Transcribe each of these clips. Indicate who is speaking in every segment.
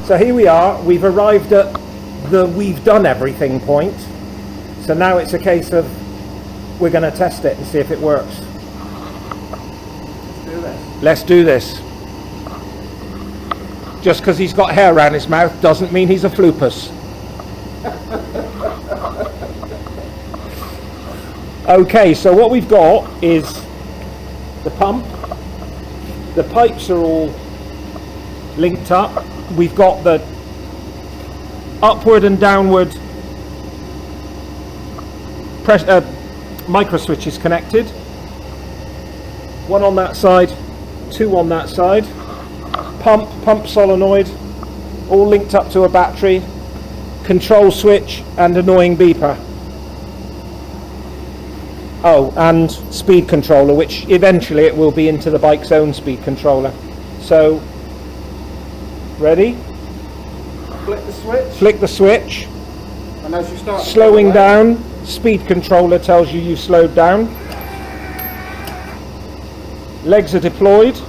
Speaker 1: So here we are, we've arrived at the we've done everything point. So now it's a case of we're going to test it and see if it works.
Speaker 2: Let's do this.
Speaker 1: Let's do this. Just because he's got hair around his mouth doesn't mean he's a floopus. Okay, so what we've got is the pump. The pipes are all linked up. We've got the upward and downward micro switches connected. One on that side, two on that side. Pump solenoid, all linked up to a battery. Control switch and annoying beeper. Oh, and speed controller, which eventually it will be into the bike's own speed controller. So, ready?
Speaker 2: Flick the switch.
Speaker 1: Flick the switch.
Speaker 2: And as you start
Speaker 1: slowing down, speed controller tells you you've slowed down. Legs are deployed.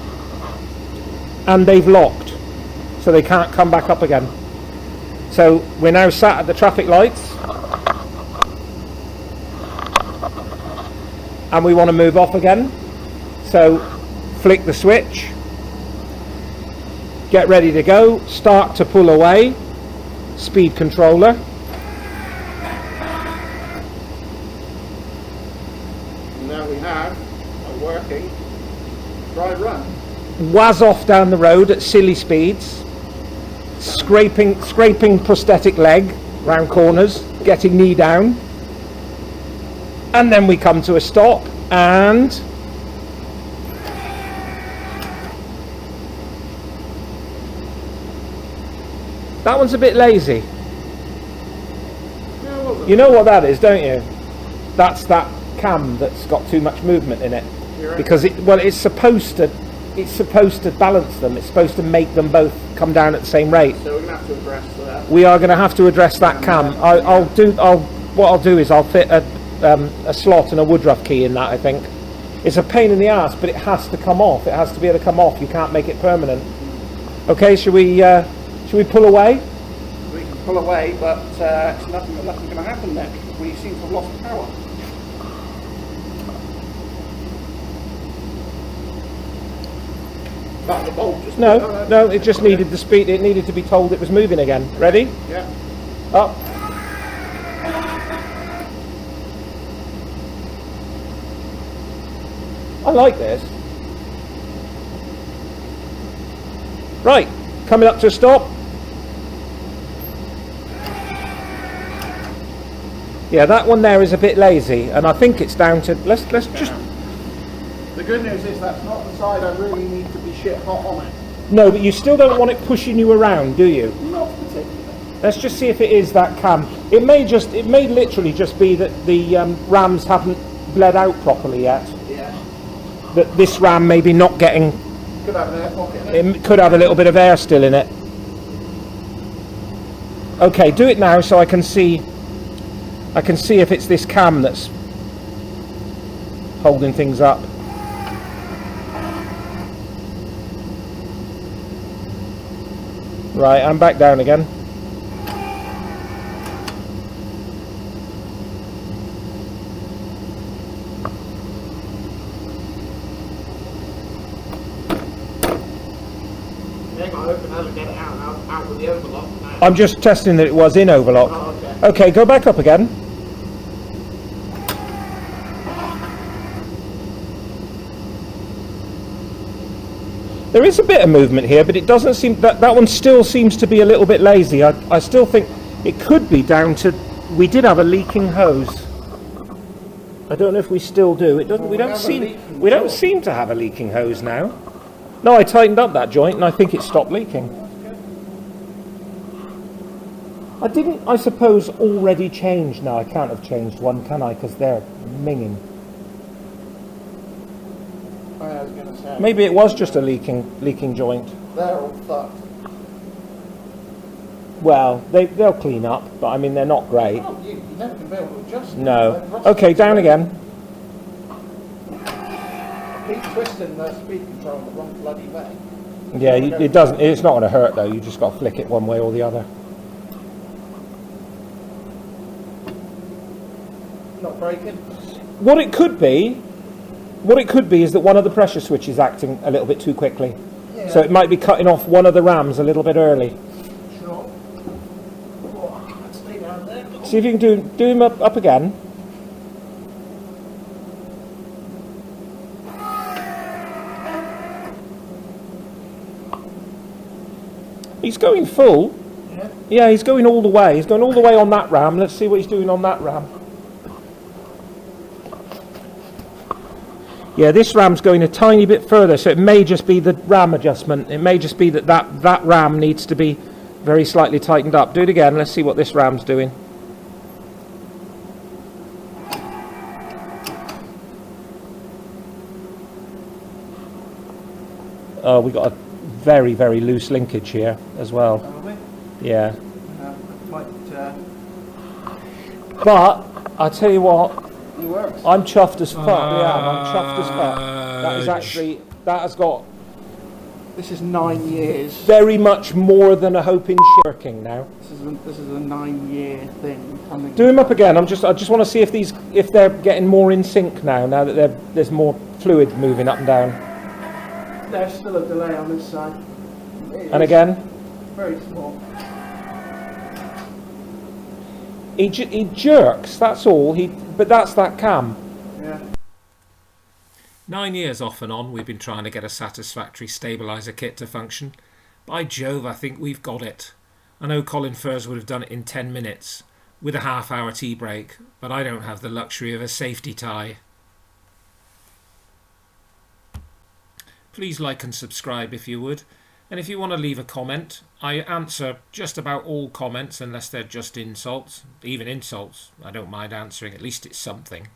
Speaker 1: And they've locked. So they can't come back up again. So we're now sat at the traffic lights. And we want to move off again. So flick the switch. Get ready to go. Start to pull away. Speed controller.
Speaker 2: Now we have a working dry run.
Speaker 1: Waz off down the road at silly speeds. Scraping prosthetic leg round corners. Getting knee down. And then we come to a stop and that one's a bit lazy.
Speaker 2: Yeah,
Speaker 1: you know what that is, don't you? That's that cam that's got too much movement in it. Because it's supposed to balance them. It's supposed to make them both come down at the same rate.
Speaker 2: So we're going to have to address that.
Speaker 1: We are going to have to address that cam. What I'll do is I'll fit a slot and a woodruff key in that. I think it's a pain in the ass, but it has to come off. It has to be able to come off. You can't make it permanent. Okay, should we pull away?
Speaker 2: We can pull away, but nothing's going to happen there. We seem to have lost power. But the bolt just
Speaker 1: No, it just needed the speed. It needed to be told it was moving again. Ready?
Speaker 2: Yeah.
Speaker 1: Up. I like this. Right, coming up to a stop. Yeah, that one there is a bit lazy, and I think it's down to let's just.
Speaker 2: The good news is that's not the side I really need to be shit hot on it.
Speaker 1: No, but you still don't want it pushing you around, do you?
Speaker 2: Not particularly.
Speaker 1: Let's just see if it is that cam. It may literally just be that the rams haven't bled out properly yet.
Speaker 2: Yeah.
Speaker 1: That this ram maybe not getting.
Speaker 2: Could have an air pocket in it.
Speaker 1: It could have a little bit of air still in it. Okay, do it now so I can see. I can see if it's this cam that's holding things up. Right, I'm back down again.
Speaker 2: Out with the overlock.
Speaker 1: I'm just testing that it was in overlock.
Speaker 2: Oh, okay.
Speaker 1: Okay, go back up again. There is a bit of movement here, but it doesn't seem that one still seems to be a little bit lazy. I still think it could be down to we did have a leaking hose. I don't know if we still do. It doesn't. We don't seem to have a leaking hose now. No, I tightened up that joint and I think it stopped leaking. I didn't, I suppose, already change. No, I can't have changed one, can I? Because they're minging.
Speaker 2: I was going to say.
Speaker 1: Maybe it was just a leaking joint.
Speaker 2: They're all fucked.
Speaker 1: Well, they'll clean up, but I mean they're not great.
Speaker 2: Oh, you never can be able to adjust them.
Speaker 1: No. Okay, down again.
Speaker 2: Keep twisting the speed control the wrong bloody way.
Speaker 1: Yeah, it doesn't. It's not going to hurt though. You just got to flick it one way or the other.
Speaker 2: Not breaking.
Speaker 1: What it could be is that one of the pressure switches is acting a little bit too quickly.
Speaker 2: Yeah.
Speaker 1: So it might be cutting off one of the rams a little bit early.
Speaker 2: Sure. Oh, let's stay down there.
Speaker 1: See if you can do him up again. He's going full.
Speaker 2: Yeah.
Speaker 1: Yeah, he's going all the way. He's going all the way on that ram. Let's see what he's doing on that ram. Yeah, this ram's going a tiny bit further, so it may just be the ram adjustment. It may just be that ram needs to be very slightly tightened up. Do it again. Let's see what this ram's doing. Oh, we got a very, very loose linkage here as well.
Speaker 2: Are we?
Speaker 1: Yeah.
Speaker 2: Might,
Speaker 1: But I tell you what,
Speaker 2: it works.
Speaker 1: I'm chuffed as fuck. Yeah, I'm chuffed as fuck. That is actually, that has got
Speaker 2: This is 9 years.
Speaker 1: very much more than a hope in shirking now.
Speaker 2: This is a 9-year thing coming.
Speaker 1: Do him up again. I just want to see if they're getting more in sync now that there's more fluid moving up and down.
Speaker 2: There's still a delay on this side.
Speaker 1: And again,
Speaker 2: Very small.
Speaker 1: he jerks. That's all. But that's that cam.
Speaker 2: Yeah.
Speaker 3: 9 years off and on, we've been trying to get a satisfactory stabiliser kit to function. By Jove, I think we've got it. I know Colin Furze would have done it in 10 minutes, with a half-hour tea break, but I don't have the luxury of a safety tie. Please like and subscribe if you would, and if you want to leave a comment, I answer just about all comments unless they're just insults. Even insults, I don't mind answering, at least it's something.